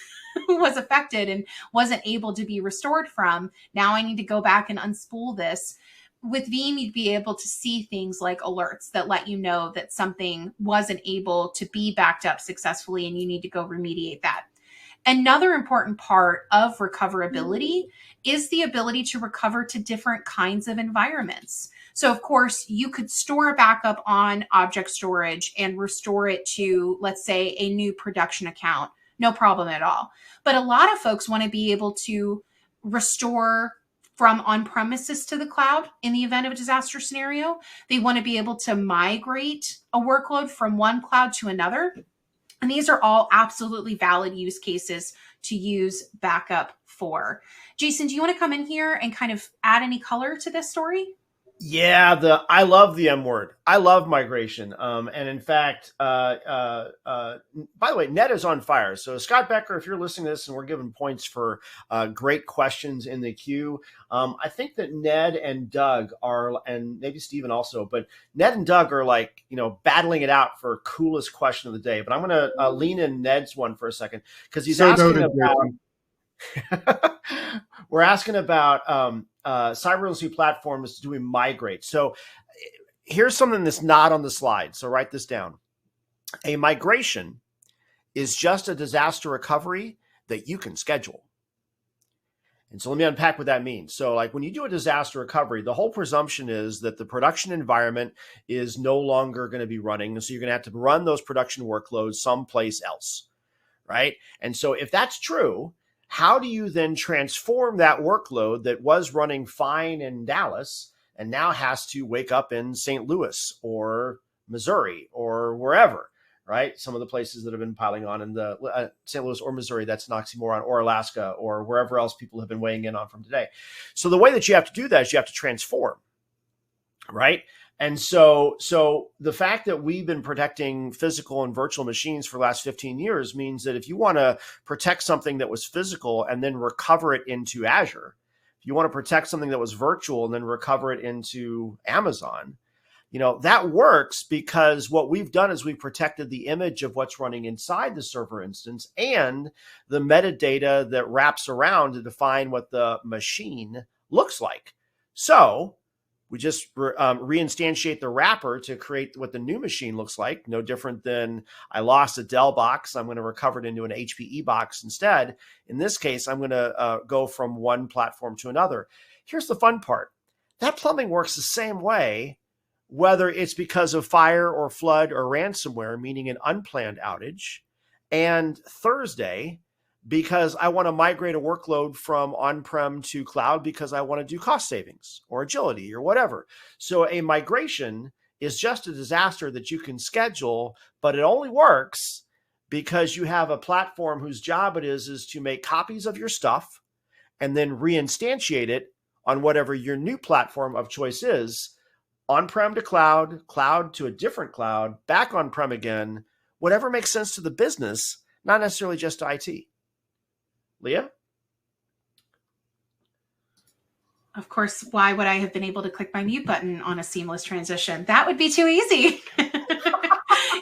was affected and wasn't able to be restored from, now I need to go back and unspool this. With Veeam, you'd be able to see things like alerts that let you know that something wasn't able to be backed up successfully and you need to go remediate that. Another important part of recoverability is the ability to recover to different kinds of environments. So, of course, you could store a backup on object storage and restore it to, let's say, a new production account. No problem at all. But a lot of folks want to be able to restore from on-premises to the cloud in the event of a disaster scenario. They want to be able to migrate a workload from one cloud to another. And these are all absolutely valid use cases to use backup for. Jason, do you want to come in here and kind of add any color to this story? Yeah, I love the M word. I love migration. And in fact, by the way, Ned is on fire. So Scott Becker, if you're listening to this and we're giving points for great questions in the queue, I think that Ned and Doug are, and maybe Steven also, but Ned and Doug are like, battling it out for coolest question of the day. But I'm going to lean in Ned's one for a second because he's asking about. We're asking about cyber resiliency platforms do we migrate. So here's something that's not on the slide. So write this down. A migration is just a disaster recovery that you can schedule. And so let me unpack what that means. So like when you do a disaster recovery, the whole presumption is that the production environment is no longer going to be running. So you're going to have to run those production workloads someplace else, right? And so if that's true, how do you then transform that workload that was running fine in Dallas and now has to wake up in St. Louis or Missouri or wherever, right? Some of the places that have been piling on in the St. Louis or Missouri, that's an oxymoron, or Alaska or wherever else people have been weighing in on from today. So the way that you have to do that is you have to transform, right? And so the fact that we've been protecting physical and virtual machines for the last 15 years means that if you want to protect something that was physical and then recover it into Azure, if you want to protect something that was virtual and then recover it into Amazon, that works because what we've done is we've protected the image of what's running inside the server instance and the metadata that wraps around to define what the machine looks like. So we just reinstantiate the wrapper to create what the new machine looks like. No different than I lost a Dell box. I'm going to recover it into an HPE box instead. In this case, I'm going to go from one platform to another. Here's the fun part. That plumbing works the same way, whether it's because of fire or flood or ransomware, meaning an unplanned outage, and Thursday, because I want to migrate a workload from on-prem to cloud because I want to do cost savings or agility or whatever. So a migration is just a disaster that you can schedule, but it only works because you have a platform whose job it is to make copies of your stuff and then reinstantiate it on whatever your new platform of choice is, on-prem to cloud, cloud to a different cloud, back on-prem again, whatever makes sense to the business, not necessarily just to IT. Leah? Of course, why would I have been able to click my mute button on a seamless transition? That would be too easy.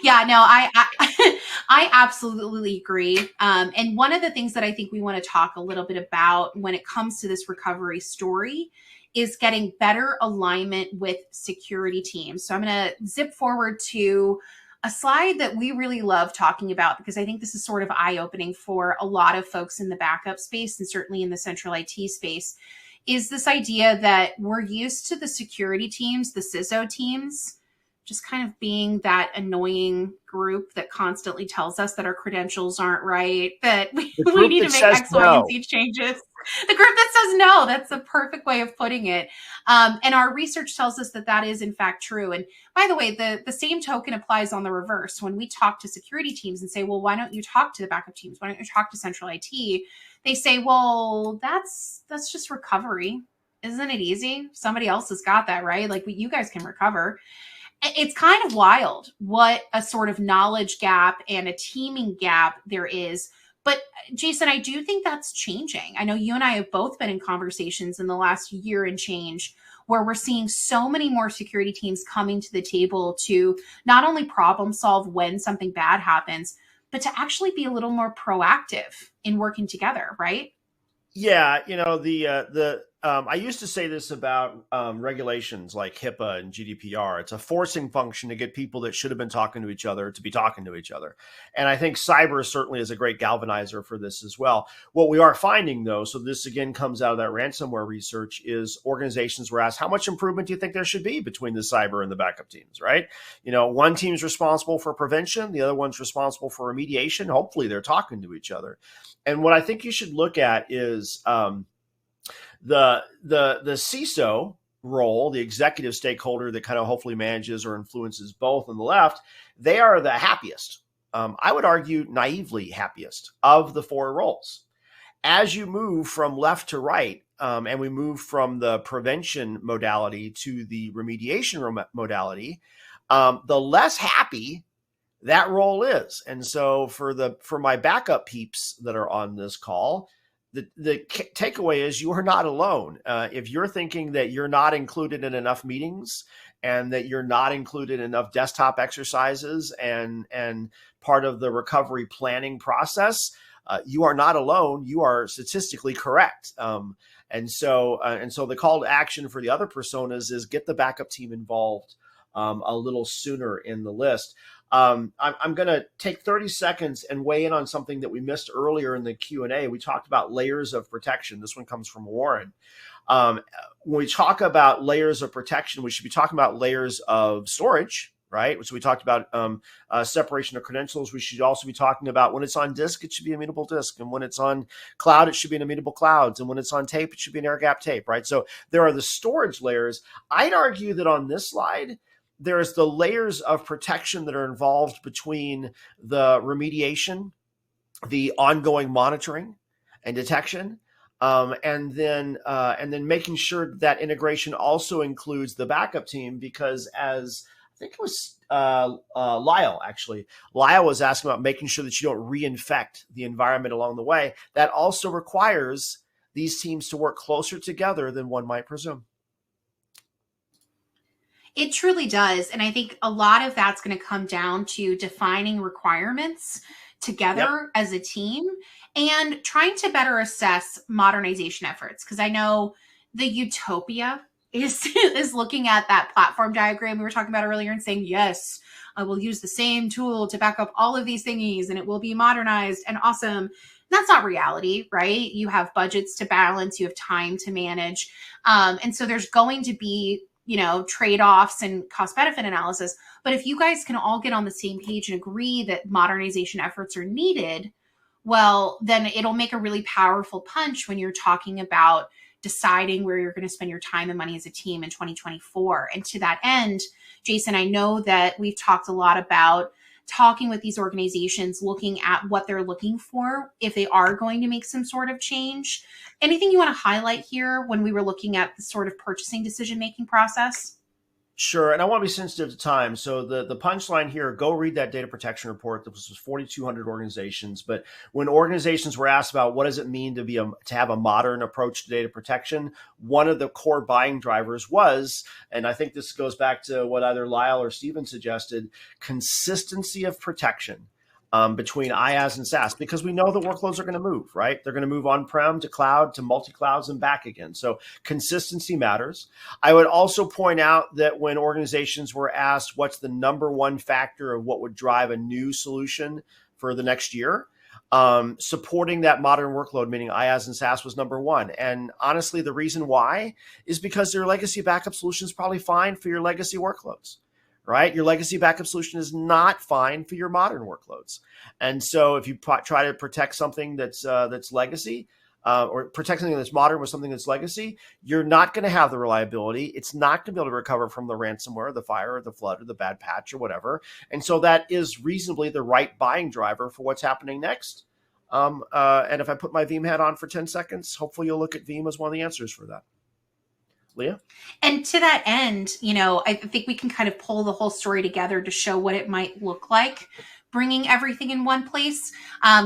Yeah, no, I absolutely agree. And one of the things that I think we want to talk a little bit about when it comes to this recovery story is getting better alignment with security teams. So I'm going to zip forward to a slide that we really love talking about because I think this is sort of eye-opening for a lot of folks in the backup space and certainly in the central IT space, is this idea that we're used to the security teams, the CISO teams, just kind of being that annoying group that constantly tells us that our credentials aren't right, that we need to make X, Y, and Z changes. The group that says no, that's a perfect way of putting it. And our research tells us that that is in fact true. And by the way, the same token applies on the reverse. When we talk to security teams and say, well, why don't you talk to the backup teams? Why don't you talk to central IT? They say, well, that's just recovery. Isn't it easy? Somebody else has got that, right? Like you guys can recover. It's kind of wild what a sort of knowledge gap and a teaming gap there is. But Jason, I do think that's changing. I know you and I have both been in conversations in the last year and change where we're seeing so many more security teams coming to the table to not only problem solve when something bad happens, but to actually be a little more proactive in working together, right? Yeah, the I used to say this about regulations like HIPAA and GDPR. It's a forcing function to get people that should have been talking to each other to be talking to each other. And I think cyber certainly is a great galvanizer for this as well. What we are finding, though, so this again comes out of that ransomware research, is organizations were asked, how much improvement do you think there should be between the cyber and the backup teams, right? One team's responsible for prevention, the other one's responsible for remediation. Hopefully they're talking to each other. And what I think you should look at is the CISO role, the executive stakeholder that kind of hopefully manages or influences both on the left. They are the happiest. I would argue naively happiest of the four roles. As you move from left to right, and we move from the prevention modality to the remediation modality, the less happy that role is. And so for my backup peeps that are on this call, the takeaway is you are not alone. If you're thinking that you're not included in enough meetings and that you're not included in enough desktop exercises and part of the recovery planning process, you are not alone. You are statistically correct. And so the call to action for the other personas is get the backup team involved a little sooner in the list. I'm going to take 30 seconds and weigh in on something that we missed earlier in the Q&A. We talked about layers of protection. This one comes from Warren. When we talk about layers of protection, we should be talking about layers of storage, right? So we talked about separation of credentials. We should also be talking about when it's on disk, it should be immutable disk. And when it's on cloud, it should be an immutable clouds. And when it's on tape, it should be an air gap tape, right? So there are the storage layers. I'd argue that on this slide, there's the layers of protection that are involved between the remediation, the ongoing monitoring and detection, and then making sure that integration also includes the backup team, because as I think it was Lyle, actually, Lyle was asking about making sure that you don't reinfect the environment along the way. That also requires these teams to work closer together than one might presume. It truly does. And I think a lot of that's going to come down to defining requirements together as a team and trying to better assess modernization efforts. Because I know the utopia is looking at that platform diagram we were talking about earlier and saying, yes, I will use the same tool to back up all of these thingies and it will be modernized and awesome. That's not reality, right? You have budgets to balance, you have time to manage. And so there's going to be trade-offs and cost-benefit analysis. But if you guys can all get on the same page and agree that modernization efforts are needed, well, then it'll make a really powerful punch when you're talking about deciding where you're going to spend your time and money as a team in 2024. And to that end, Jason, I know that we've talked a lot about talking with these organizations, looking at what they're looking for if they are going to make some sort of change. Anything you want to highlight here when we were looking at the sort of purchasing decision-making process? Sure. And I want to be sensitive to time. So the punchline here, go read that data protection report. This was 4,200 organizations. But when organizations were asked about what does it mean to have a modern approach to data protection, one of the core buying drivers was, and I think this goes back to what either Lyle or Steven suggested, consistency of protection. Between IaaS and SaaS, because we know the workloads are going to move, right? They're going to move on-prem to cloud to multi-clouds and back again. So consistency matters. I would also point out that when organizations were asked what's the number one factor of what would drive a new solution for the next year, supporting that modern workload, meaning IaaS and SaaS, was number one. And honestly, the reason why is because their legacy backup solution is probably fine for your legacy workloads. Right? Your legacy backup solution is not fine for your modern workloads. And so if you try to protect something that's legacy, or protect something that's modern with something that's legacy, you're not going to have the reliability. It's not going to be able to recover from the ransomware, the fire, or the flood, or the bad patch, or whatever. And so that is reasonably the right buying driver for what's happening next. And if I put my Veeam hat on for 10 seconds, hopefully you'll look at Veeam as one of the answers for that. Leah? And to that end, I think we can kind of pull the whole story together to show what it might look like bringing everything in one place.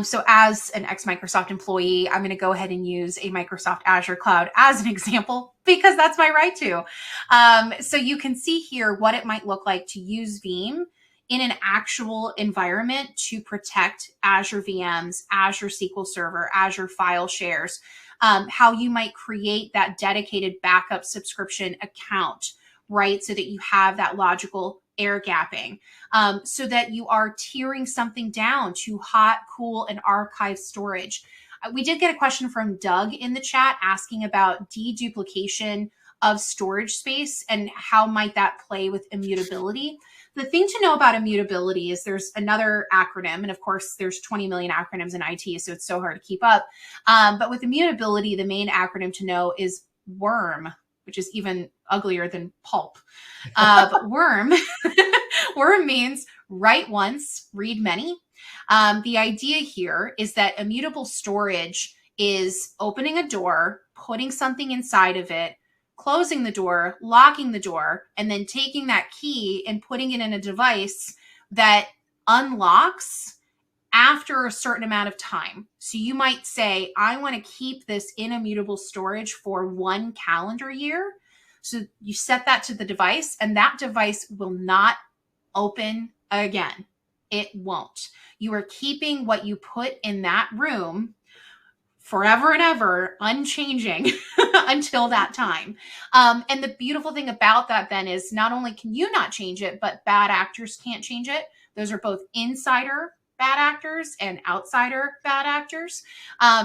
So as an ex-Microsoft employee, I'm going to go ahead and use a Microsoft Azure cloud as an example, because that's my right to. So you can see here what it might look like to use Veeam in an actual environment to protect Azure VMs, Azure SQL Server, Azure file shares. how you might create that dedicated backup subscription account, right? So that you have that logical air gapping, so that you are tiering something down to hot, cool, and archive storage. We did get a question from Doug in the chat asking about deduplication of storage space and how might that play with immutability. The thing to know about immutability is there's another acronym, and of course there's 20 million acronyms in IT, so it's so hard to keep up. But with immutability, the main acronym to know is WORM, which is even uglier than pulp. But WORM, WORM means write once, read many. The idea here is that immutable storage is opening a door, putting something inside of it, closing the door, locking the door, and then taking that key and putting it in a device that unlocks after a certain amount of time. So you might say, I want to keep this in immutable storage for 1 calendar year. So you set that to the device, and that device will not open again. It won't. You are keeping what you put in that room forever and ever, unchanging until that time. And the beautiful thing about that then is not only can you not change it, but bad actors can't change it. Those are both insider bad actors and outsider bad actors.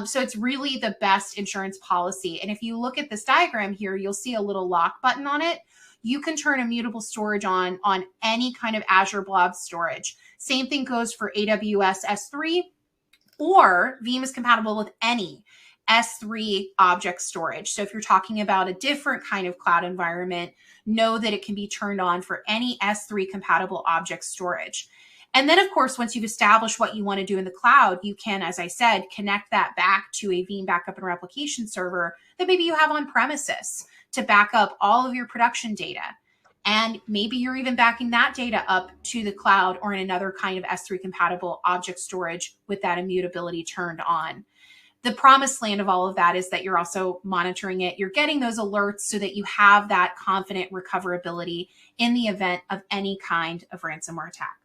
So it's really the best insurance policy. And if you look at this diagram here, you'll see a little lock button on it. You can turn immutable storage on any kind of Azure Blob storage. Same thing goes for AWS S3, or Veeam is compatible with any S3 object storage. So if you're talking about a different kind of cloud environment, know that it can be turned on for any S3 compatible object storage. And then, of course, once you've established what you want to do in the cloud, you can, as I said, connect that back to a Veeam backup and replication server that maybe you have on premises to back up all of your production data. And maybe you're even backing that data up to the cloud or in another kind of S3 compatible object storage with that immutability turned on. The promised land of all of that is that you're also monitoring it. You're getting those alerts so that you have that confident recoverability in the event of any kind of ransomware attack.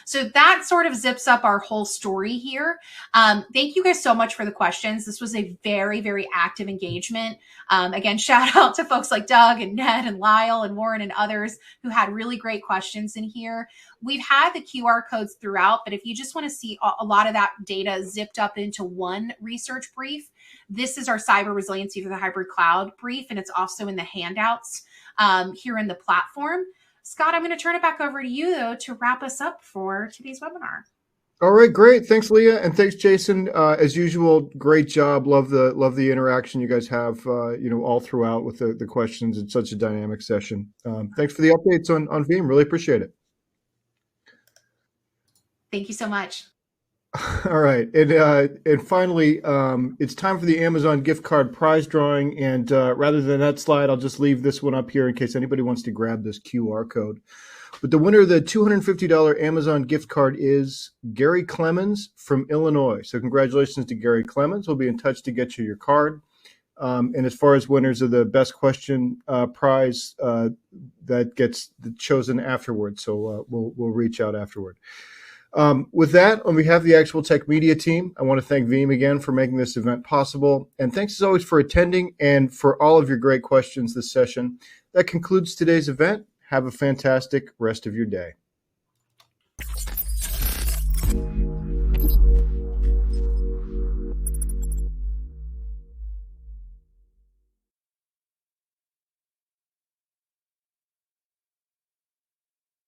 So that sort of zips up our whole story here. Thank you guys so much for the questions. This was a very, very active engagement. Again, shout out to folks like Doug and Ned and Lyle and Warren and others who had really great questions in here. We've had the QR codes throughout, but if you just want to see a lot of that data zipped up into one research brief, this is our Cyber Resiliency for the Hybrid Cloud brief, and it's also in the handouts here in the platform. Scott, I'm going to turn it back over to you, though, to wrap us up for today's webinar. All right, great. Thanks, Leah, and thanks, Jason. As usual, great job. Love the interaction you guys have, all throughout with the questions. It's such a dynamic session. Thanks for the updates on Veeam. Really appreciate it. Thank you so much. All right, and finally, it's time for the Amazon gift card prize drawing. And rather than that slide, I'll just leave this one up here in case anybody wants to grab this QR code. But the winner of the $250 Amazon gift card is Gary Clemens from Illinois. So congratulations to Gary Clemens. We'll be in touch to get you your card. And as far as winners of the best question prize, that gets chosen afterwards. So we'll reach out afterward. With that, on behalf of the Actual Tech Media team, I want to thank Veeam again for making this event possible. And thanks as always for attending and for all of your great questions this session. That concludes today's event. Have a fantastic rest of your day.